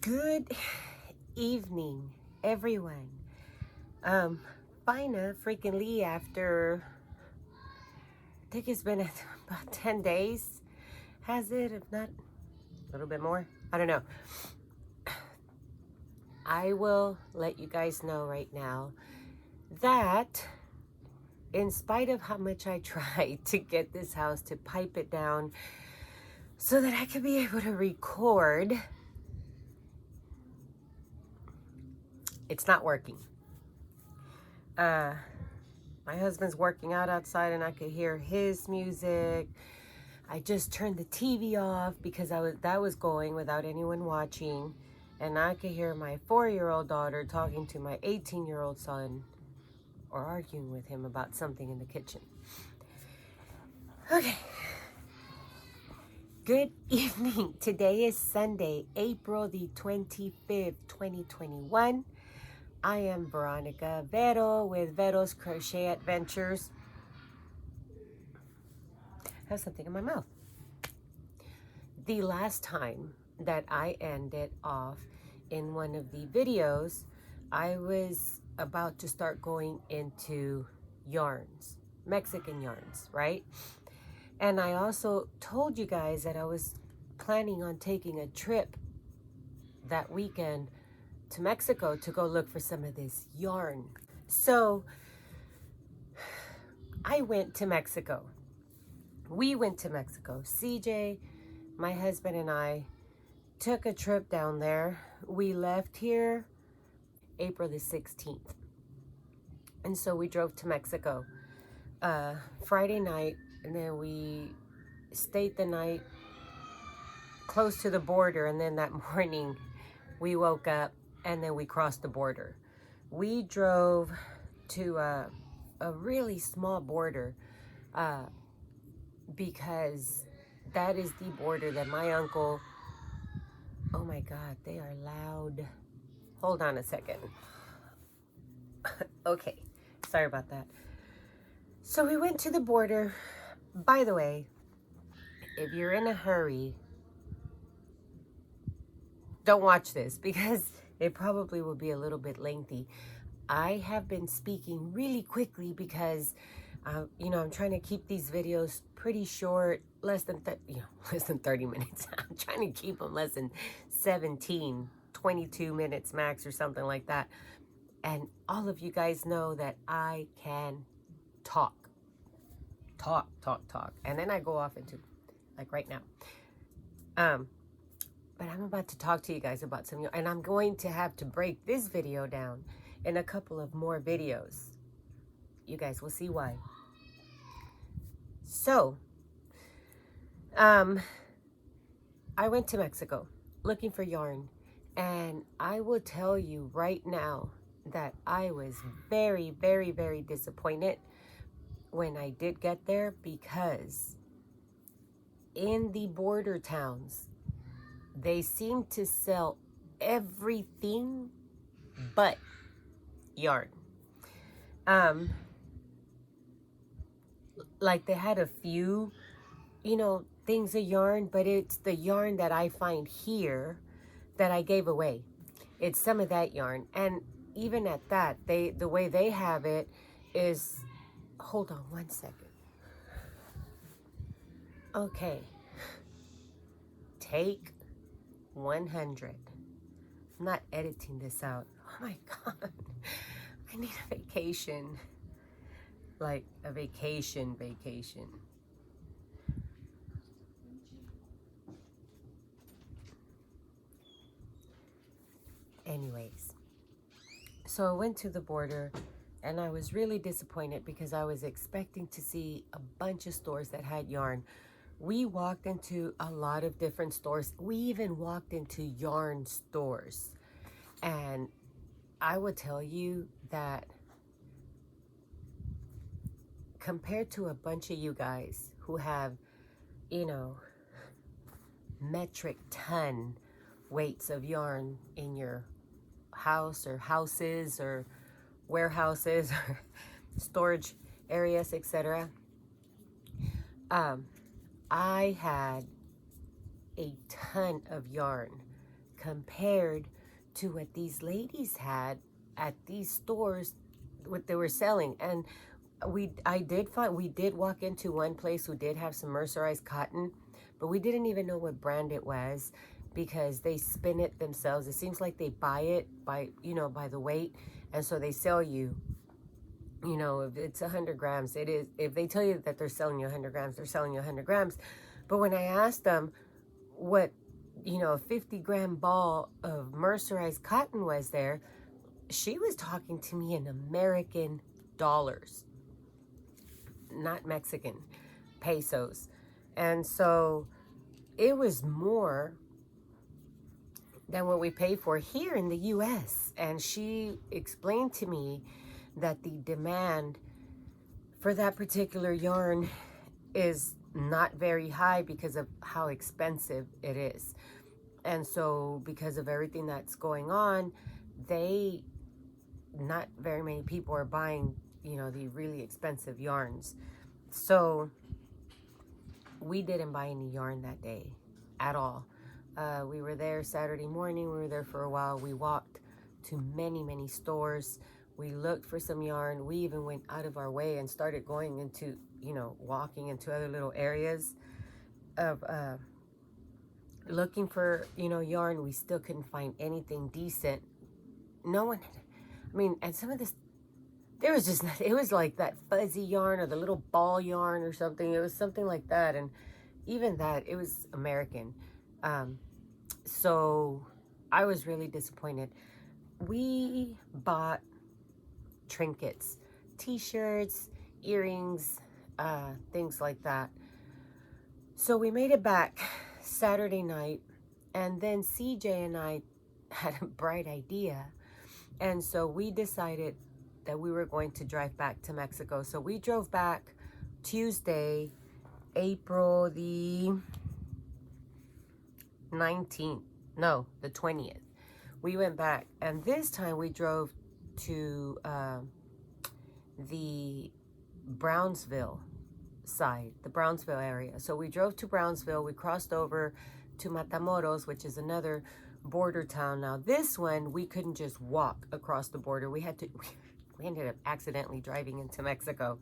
Good evening, everyone. Fina freaking Lee after, I think it's been about 10 days. Has it? If not, a little bit more. I don't know. I will let you guys know right now that in spite of how much I tried to get this house to pipe it down so that I could be able to record, it's not working. My husband's working out outside and I could hear his music. I just turned the TV off because that was going without anyone watching, and I could hear my 4-year-old daughter talking to my 18-year-old son or arguing with him about something in the kitchen. Okay. Good evening. Today is Sunday, April the 25th, 2021. I am Veronica Vero with Vero's Crochet Adventures. I have something in my mouth. The last time that I ended off in one of the videos, I was about to start going into yarns, Mexican yarns, right? And I also told you guys that I was planning on taking a trip that weekend to Mexico to go look for some of this yarn. So I went to Mexico. We went to Mexico. CJ, my husband, and I took a trip down there. We left here April the 16th. And so we drove to Mexico Friday night, and then we stayed the night close to the border, and then that morning we woke up and then we crossed the border. We drove to a really small border because that is the border that my uncle, oh my God, they are loud. Hold on a second. Okay, sorry about that. So we went to the border. By the way, if you're in a hurry, don't watch this because it probably will be a little bit lengthy. I have been speaking really quickly because, I'm trying to keep these videos pretty short, less than 30 minutes. I'm trying to keep them less than 17, 22 minutes max or something like that. And all of you guys know that I can talk. And then I go off into, like right now. But I'm about to talk to you guys about some, and I'm going to have to break this video down in a couple of more videos. You guys will see why. So, I went to Mexico looking for yarn, and I will tell you right now that I was very, very, very disappointed when I did get there, because in the border towns, they seem to sell everything but yarn. Like they had a few, things of yarn, but it's the yarn that I find here that I gave away. It's some of that yarn. And even at that, the way they have it is, hold on one second. Okay. Take 100. I'm not editing this out. Oh my God. I need a vacation. Like a vacation. Anyways, so I went to the border and I was really disappointed because I was expecting to see a bunch of stores that had yarn. We walked into a lot of different stores. We even walked into yarn stores. And I would tell you that compared to a bunch of you guys who have, metric ton weights of yarn in your house or houses or warehouses or storage areas, etc. I had a ton of yarn compared to what these ladies had at these stores, what they were selling. And we did walk into one place who did have some mercerized cotton, but we didn't even know what brand it was because they spin it themselves. It seems like they buy it by the weight, and so they sell you, if it's 100 grams, it is. If they tell you that they're selling you 100 grams, they're selling you 100 grams. But when I asked them what a 50-gram ball of mercerized cotton was there, she was talking to me in American dollars, not Mexican pesos. And so it was more than what we pay for here in the US. And she explained to me that the demand for that particular yarn is not very high because of how expensive it is. And so because of everything that's going on, not very many people are buying, the really expensive yarns. So we didn't buy any yarn that day at all. We were there Saturday morning. We were there for a while. We walked to many, many stores. We looked for some yarn. We even went out of our way and started going into, walking into other little areas of looking for, yarn. We still couldn't find anything decent. No one, and some of this, there was just nothing. It was like that fuzzy yarn or the little ball yarn or something. It was something like that. And even that, it was American. So I was really disappointed. We bought trinkets, t-shirts, earrings, things like that. So we made it back Saturday night, and then CJ and I had a bright idea. And so we decided that we were going to drive back to Mexico. So we drove back Tuesday, April the 19th. No, the 20th. We went back, and this time we drove to the Brownsville side, the Brownsville area. So we drove to Brownsville. We crossed over to Matamoros, which is another border town. Now this one, we couldn't just walk across the border. We ended up accidentally driving into Mexico.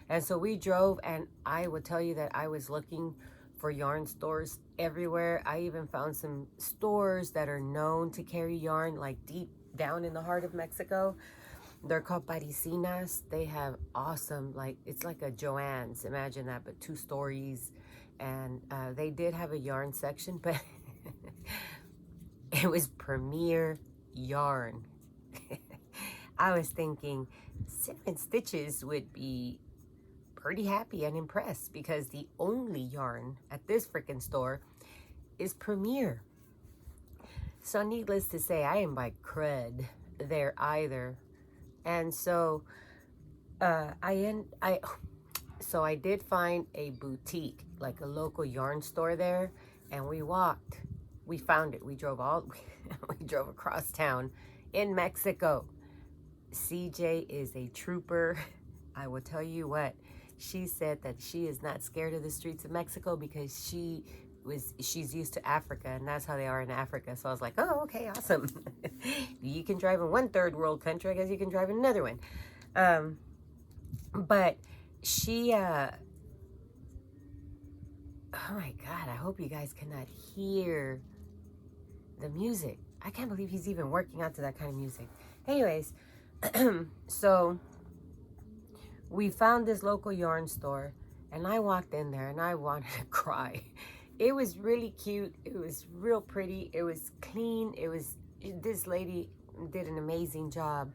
And so we drove, and I would tell you that I was looking for yarn stores everywhere. I even found some stores that are known to carry yarn, like deep down in the heart of Mexico. They're called Parisinas. They have awesome, it's like a Joann's, imagine that, but 2 stories. And they did have a yarn section, but it was Premier Yarn. I was thinking Cinnamon Stitches would be pretty happy and impressed because the only yarn at this freaking store is Premier. So needless to say, I didn't buy crud there either. And so I did find a boutique, like a local yarn store there, and we found it. We drove across town in Mexico. CJ is a trooper. I will tell you what, she said that she is not scared of the streets of Mexico because she's used to Africa, and that's how they are in Africa. So I was like, oh, okay, awesome. You can drive in one third world country, I guess you can drive in another one. But she, oh my God, I hope you guys cannot hear the music. I can't believe he's even working out to that kind of music. Anyways, so we found this local yarn store, and I walked in there and I wanted to cry. It was really cute. It was real pretty. It was clean. This lady did an amazing job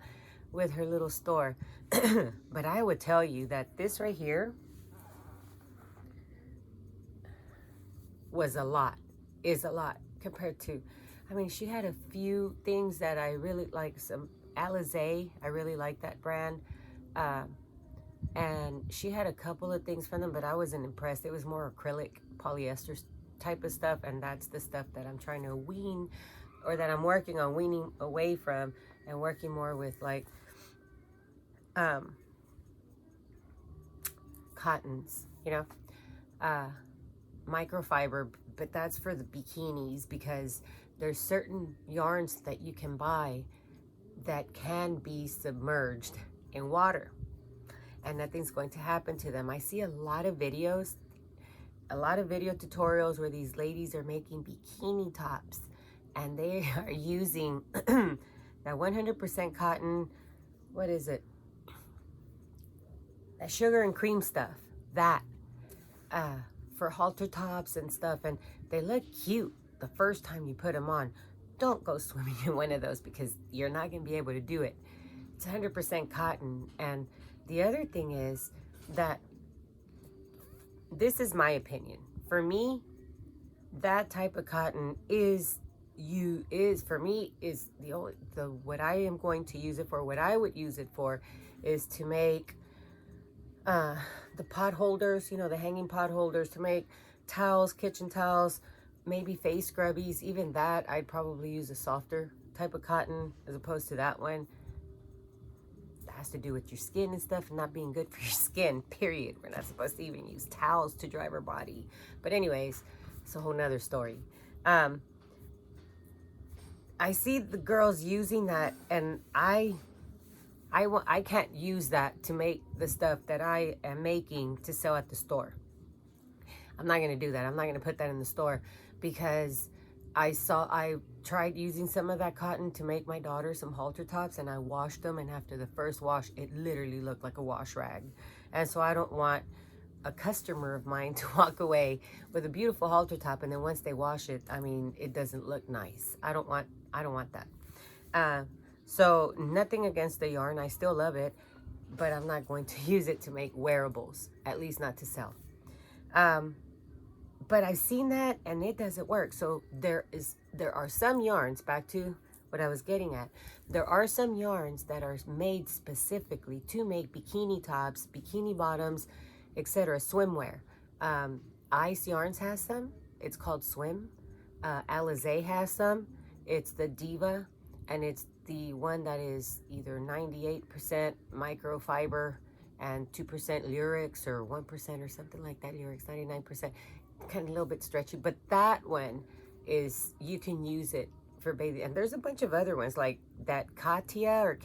with her little store. But I would tell you that this right here is a lot compared to, she had a few things that I really like. Some Alizé, I really like that brand. And she had a couple of things from them, but I wasn't impressed. It was more acrylic, polyester type of stuff, and that's the stuff that I'm trying to wean, or that I'm working on weaning away from, and working more with cottons, microfiber but that's for the bikinis, because there's certain yarns that you can buy that can be submerged in water and nothing's going to happen to them. I see a lot of video tutorials where these ladies are making bikini tops and they are using that 100% cotton, what is it? That sugar and cream stuff, that for halter tops and stuff, and they look cute the first time you put them on. Don't go swimming in one of those because you're not going to be able to do it. It's 100% cotton. And the other thing is that, this is my opinion, for me, that type of cotton is for me is what I am going to use it for. What I would use it for is to make the pot holders, you know, the hanging pot holders, to make towels, kitchen towels, maybe face scrubbies. Even that, I'd probably use a softer type of cotton as opposed to that one. It has to do with your skin and stuff, and not being good for your skin, period. We're not supposed to even use towels to dry our body. But anyways, it's a whole nother story. I see the girls using that, and I can't use that to make the stuff that I am making to sell at the store. I'm not going to do that. I'm not going to put that in the store, because I tried using some of that cotton to make my daughter some halter tops, and I washed them, and after the first wash, it literally looked like a wash rag. And so I don't want a customer of mine to walk away with a beautiful halter top, and then once they wash it, I mean, it doesn't look nice. I don't want that. So nothing against the yarn. I still love it, but I'm not going to use it to make wearables, at least not to sell. But I've seen that and it doesn't work. So there are some yarns, back to what I was getting at. There are some yarns that are made specifically to make bikini tops, bikini bottoms, etc., swimwear. Ice Yarns has some. It's called Swim. Alizé has some. It's the Diva, and it's the one that is either 98% microfiber and 2% Lurex, or 1% or something like that. Lurex, 99%. Kind of a little bit stretchy, but that one is, you can use it for bathing. And there's a bunch of other ones like that Katia,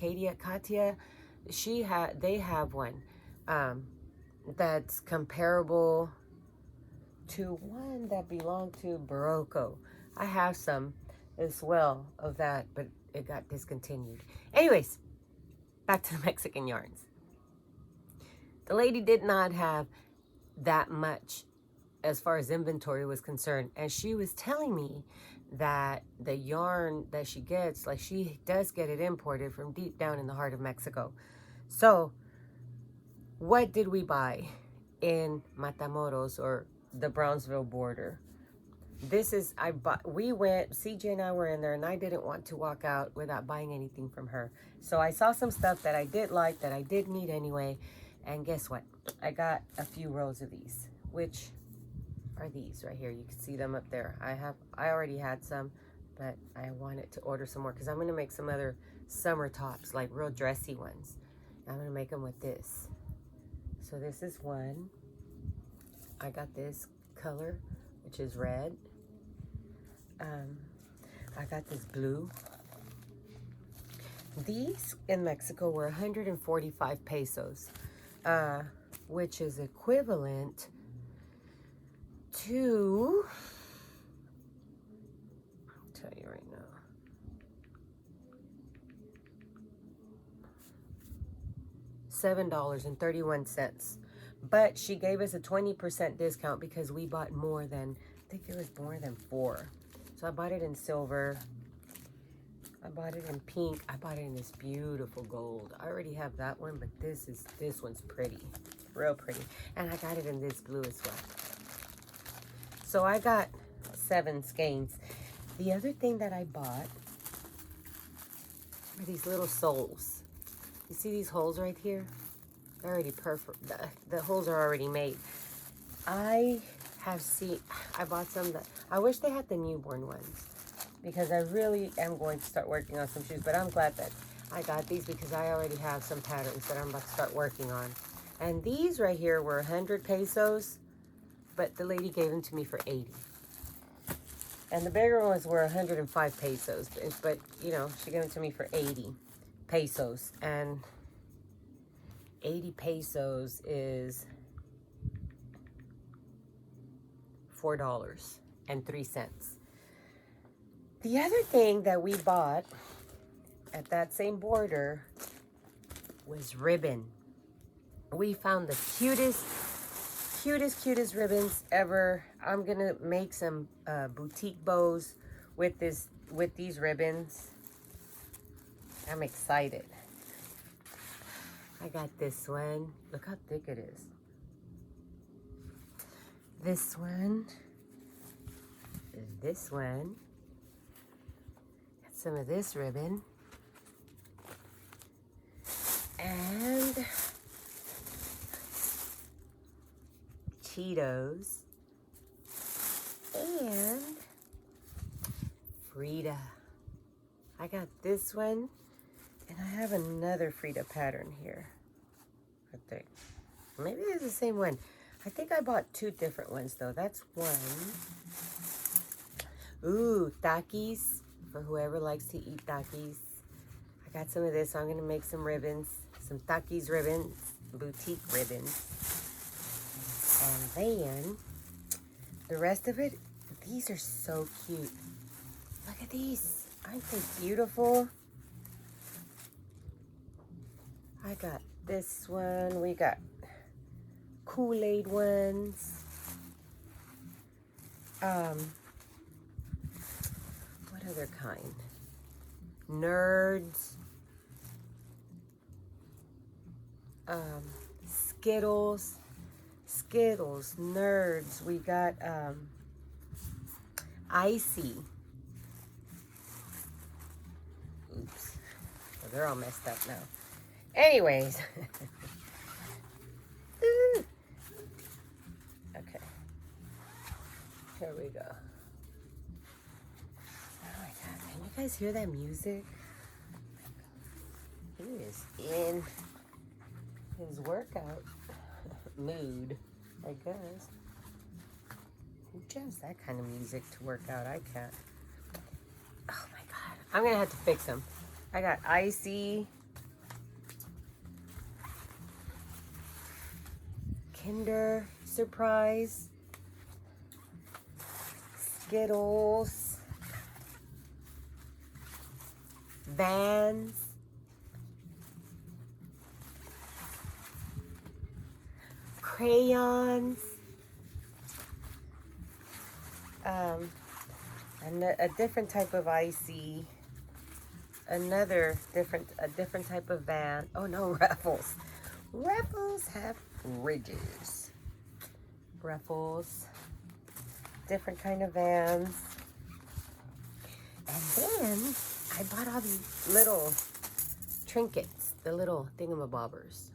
they have one that's comparable to one that belonged to Barocco. I have some as well of that, but it got discontinued. Anyways, back to the Mexican yarns. The lady did not have that much as far as inventory was concerned, and she was telling me that the yarn that she gets, like, she does get it imported from deep down in the heart of Mexico. So what did we buy in Matamoros, or the Brownsville border? CJ and I were in there, and I didn't want to walk out without buying anything from her. So I saw some stuff that I did like, that I did need anyway, and guess what? I got a few rows of these, which are these right here. You can see them up there. I already had some, but I wanted to order some more because I'm going to make some other summer tops, like real dressy ones. I'm going to make them with this. So this is one. I got this color, which is red. I got this blue. These in Mexico were 145 pesos, which is equivalent to, I'll tell you right now, $7.31. But she gave us a 20% discount because we bought more than, I think it was more than 4. So I bought it in silver. I bought it in pink. I bought it in this beautiful gold. I already have that one, but this one's pretty. Real pretty. And I got it in this blue as well. So I got 7 skeins. The other thing that I bought are these little soles. You see these holes right here? They're already perfect. The holes are already made. I bought some that, I wish they had the newborn ones, because I really am going to start working on some shoes. But I'm glad that I got these because I already have some patterns that I'm about to start working on. And these right here were 100 pesos, but the lady gave them to me for 80. And the bigger ones were 105 pesos. But, you know, she gave it to me for 80 pesos. And 80 pesos is $4.03. The other thing that we bought at that same border was ribbon. We found the cutest ribbons ever. I'm gonna make some boutique bows with these ribbons. I'm excited. I got this one. Look how thick it is. This one. This one. Got some of this ribbon. And Cheetos. And Frida. I got this one. And I have another Frida pattern here. I think. Maybe it's the same one. I think I bought two different ones though. That's one. Ooh, Takis. For whoever likes to eat Takis. I got some of this. So I'm going to make some ribbons. Some Takis ribbons. Boutique ribbons. And then the rest of it. These are so cute. Look at these. Aren't they beautiful? I got this one. We got Kool-Aid ones. What other kind? Nerds. Skittles. Skittles. Nerds. We got Icy. Oops. Well, they're all messed up now. Anyways. Okay. Here we go. Oh my God. Can you guys hear that music? He is in his workout mood, I guess. Who jams that kind of music to work out? I can't. Oh my God. I'm going to have to fix him. I got Icy. Kinder Surprise, Skittles, Vans, crayons, and a different type of Icy, a different type of van. Oh no, Ruffles. Ruffles have ridges. Ruffles. Different kind of Vans. And then I bought all these little trinkets. The little thingamabobbers.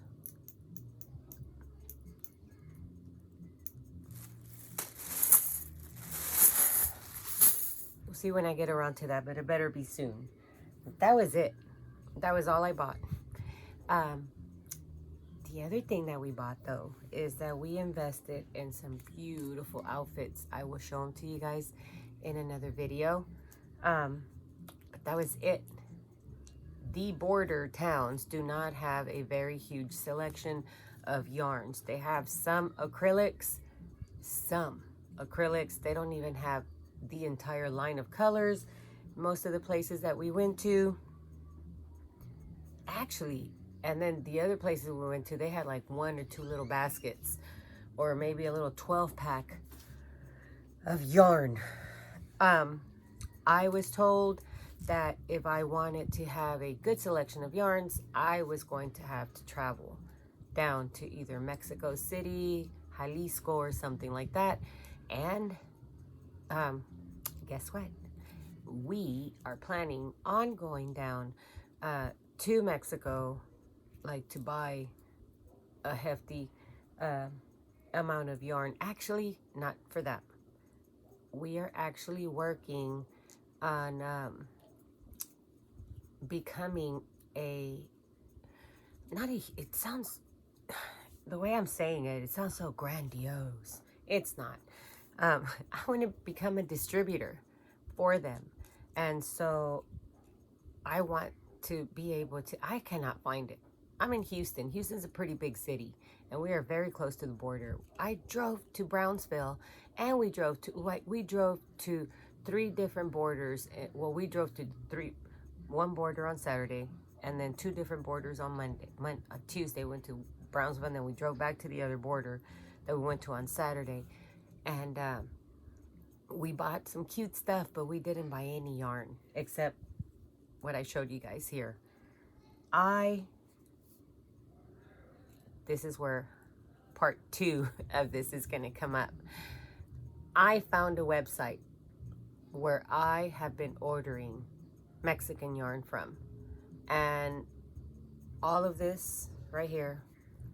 We'll see when I get around to that, but it better be soon. That was it. That was all I bought. The other thing that we bought though is that we invested in some beautiful outfits. I will show them to you guys in another video. But that was it. The border towns do not have a very huge selection of yarns. They have some acrylics. They don't even have the entire line of colors. Most of the places that we went to, actually, and then the other places we went to, they had like 1 or 2 little baskets or maybe a little 12-pack of yarn. I was told that if I wanted to have a good selection of yarns, I was going to have to travel down to either Mexico City, Jalisco, or something like that. And guess what? We are planning on going down to Mexico, like to buy a hefty amount of yarn. Actually, not for that. We are actually working on becoming it sounds, the way I'm saying it, it sounds so grandiose. It's not. I want to become a distributor. for them. And so I want to be able to, I cannot find it. I'm in Houston. Houston's a pretty big city, and we are very close to the border. I drove to Brownsville, and we drove to 3 different borders. Well, we drove to one border on Saturday, and then 2 different borders on Tuesday. Went to Brownsville, and then we drove back to the other border that we went to on Saturday. And we bought some cute stuff, but we didn't buy any yarn except what I showed you guys here. This is where part 2 of this is going to come up. I found a website where I have been ordering Mexican yarn from. And all of this right here,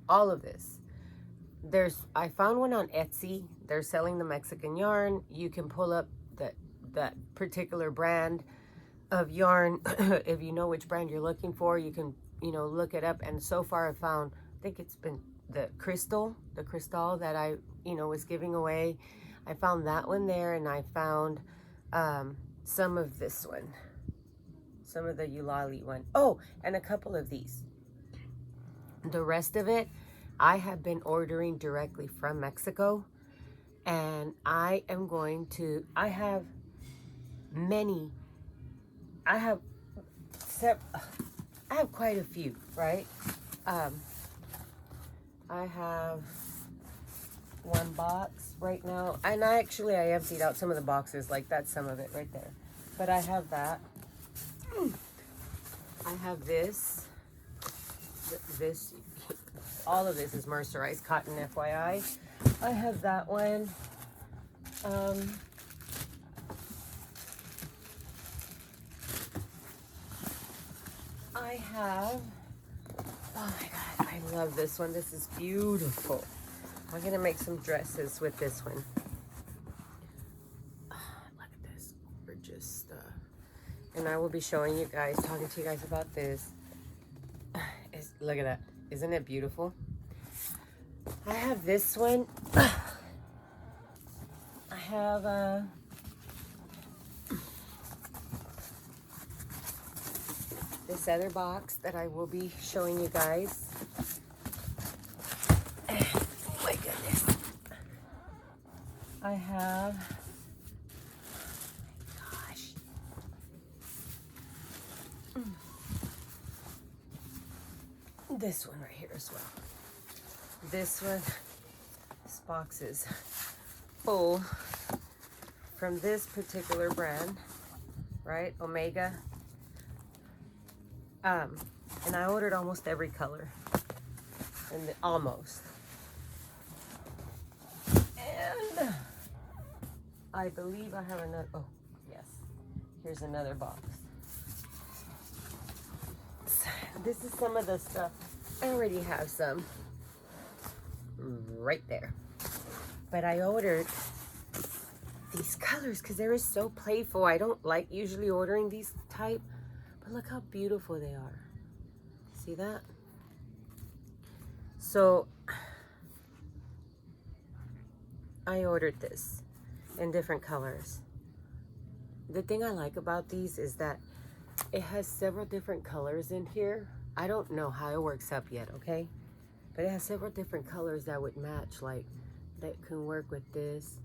all of this. I found one on Etsy. They're selling the Mexican yarn. You can pull up that particular brand of yarn. If you know which brand you're looking for, you can, look it up. And so far I found, I think it's been the crystal that I, was giving away. I found that one there, and I found some of this one, some of the Eulalie one. Oh, and a couple of these. The rest of it, I have been ordering directly from Mexico, and I have quite a few, right? I have one box right now, and I emptied out some of the boxes, like that's some of it right there. But I have that. I have this, all of this is mercerized cotton, FYI. I have that one. I have, oh my God, I love this one. This is beautiful. I'm gonna make some dresses with this one. Look at this, gorgeous stuff. And I will be showing you guys, talking to you guys about this. Look at that. Isn't it beautiful? I have this one. I have this other box that I will be showing you guys. Oh my goodness. I have, oh my gosh. This one right here as well. This box is full from this particular brand, right? Omega. And I ordered almost every color, and almost. And I believe I have another, oh yes, here's another box. This is some of the stuff. I already have some right there. But I ordered these colors because they're so playful. I don't like usually ordering these type, but look how beautiful they are. See that? So I ordered this in different colors. The thing I like about these is that it has several different colors in here. I don't know how it works up yet, okay? But it has several different colors that would match, like that can work with this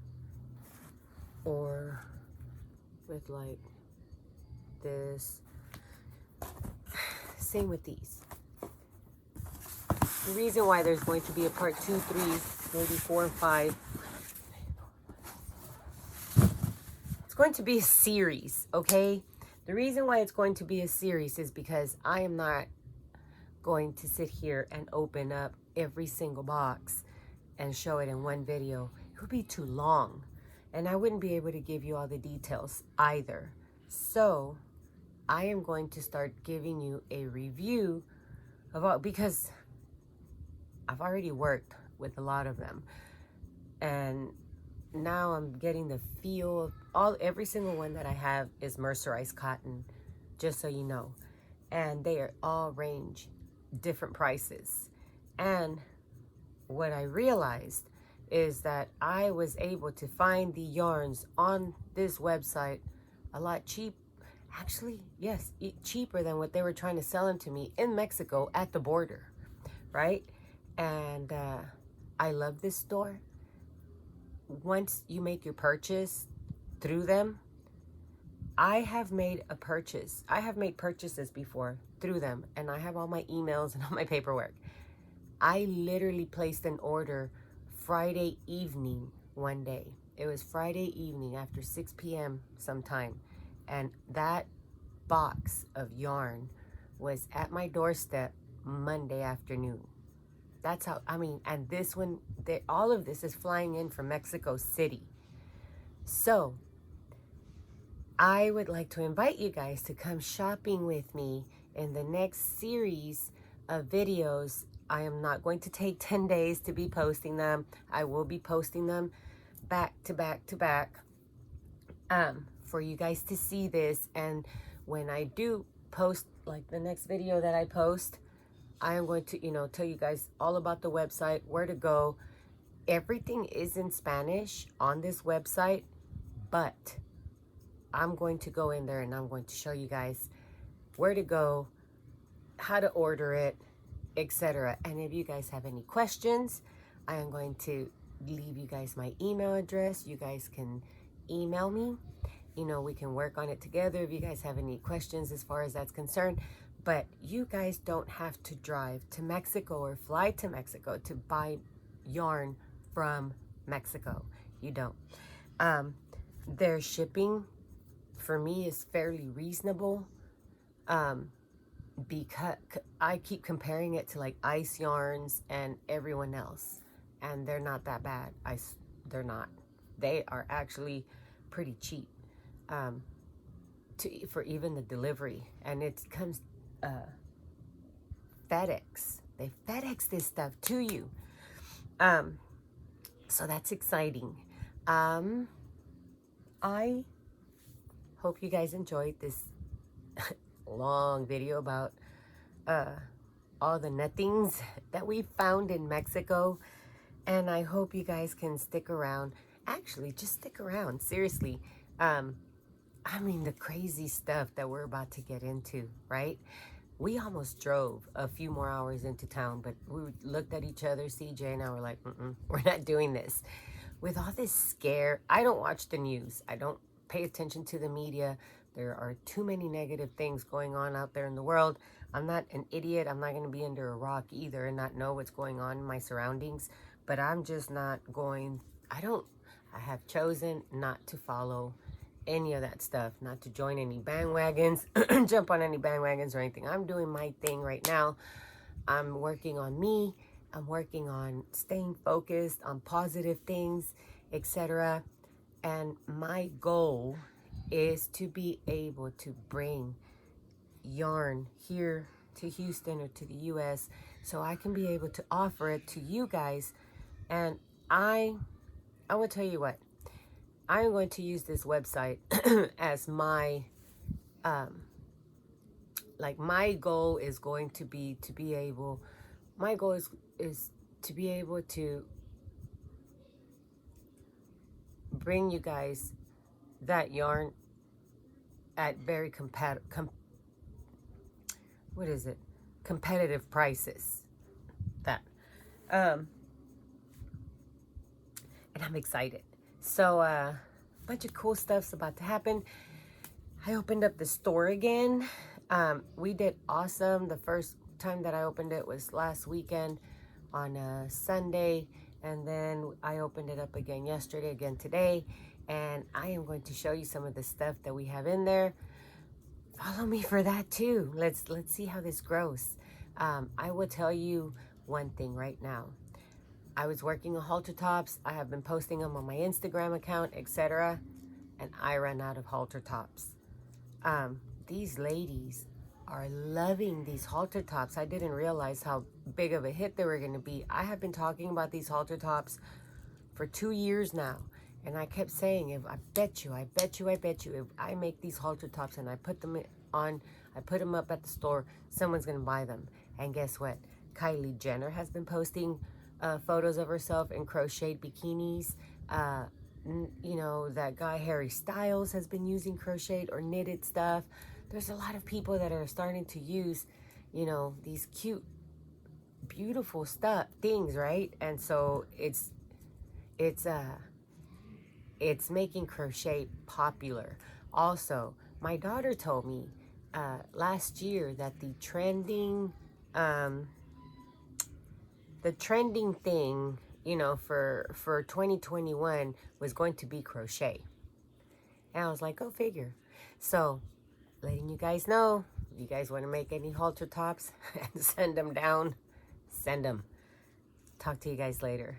or with like this. Same with these. The reason why there's going to be a part 2, 3, maybe 4 and 5. It's going to be a series, okay? The reason why it's going to be a series is because I am not going to sit here and open up every single box and show it in one video. It would be too long, and I wouldn't be able to give you all the details either. So I am going to start giving you a review of all, because I've already worked with a lot of them, and now I'm getting the feel of every single one that I have is mercerized cotton, just so you know. And they are all range different prices. And what I realized is that I was able to find the yarns on this website a lot cheap. Actually, yes, cheaper than what they were trying to sell them to me in Mexico at the border, right? And I love this store. Once you make your purchase through them, I have made a purchase. I have made purchases before through them, and I have all my emails and all my paperwork. I literally placed an order Friday evening one day. It was Friday evening after 6 p.m. sometime, and that box of yarn was at my doorstep Monday afternoon. That's how, I mean, and this one, all of this is flying in from Mexico City. So I would like to invite you guys to come shopping with me in the next series of videos. I am not going to take 10 days to be posting them. I will be posting them back to back to back for you guys to see this. And when I do post, like the next video that I post, I am going to, tell you guys all about the website, where to go. Everything is in Spanish on this website, but I'm going to go in there and I'm going to show you guys where to go, how to order it, etc. And if you guys have any questions, I am going to leave you guys my email address. You guys can email me. We can work on it together if you guys have any questions as far as that's concerned. But you guys don't have to drive to Mexico or fly to Mexico to buy yarn from Mexico. You don't. Their shipping for me is fairly reasonable, because I keep comparing it to like Ice Yarns and everyone else, and they're not that bad. They're not. They are actually pretty cheap for even the delivery, and it comes FedEx. They FedEx this stuff to you, so that's exciting. I hope you guys enjoyed this long video about all the nothings that we found in Mexico, and I hope you guys can stick around. Actually, just stick around, seriously. I mean, the crazy stuff that we're about to get into, right? We almost drove a few more hours into town, but we looked at each other, CJ and I were like, we're not doing this. With all this scare, I don't watch the news. I don't pay attention to the media. There are too many negative things going on out there in the world. I'm not an idiot. I'm not going to be under a rock either and not know what's going on in my surroundings. But I'm just not going, I have chosen not to follow any of that stuff, not to join any bandwagons, jump on any bandwagons or anything. I'm doing my thing right now. I'm working on me. I'm working on staying focused on positive things, etc. And my goal is to be able to bring yarn here to Houston or to the US so I can be able to offer it to you guys. And I will tell you what, I'm going to use this website as my my goal is going to be my goal is to be able to bring you guys that yarn at very competitive prices. And I'm excited. So a bunch of cool stuff's about to happen. I opened up the store again. We did awesome. The first time that I opened it was last weekend on a Sunday, and then I opened it up again yesterday, again today, and I am going to show you some of the stuff that we have in there. Follow me for that too. Let's see how this grows. I will tell you one thing right now. I was working on halter tops. I have been posting them on my Instagram account, etc. And I ran out of halter tops. These ladies are loving these halter tops. I didn't realize how big of a hit they were going to be. I have been talking about these halter tops for 2 years now. And I kept saying, I bet you, if I make these halter tops and I put them up at the store, someone's going to buy them. And guess what? Kylie Jenner has been posting photos of herself in crocheted bikinis. you know, that guy Harry Styles has been using crocheted or knitted stuff. There's a lot of people that are starting to use, you know, these cute, beautiful stuff, things, right? And so it's making crochet popular. Also, my daughter told me last year that um, the trending thing, you know, for 2021 was going to be crochet. And I was like, go figure. So, letting you guys know, if you guys want to make any halter tops and send them down, send them. Talk to you guys later.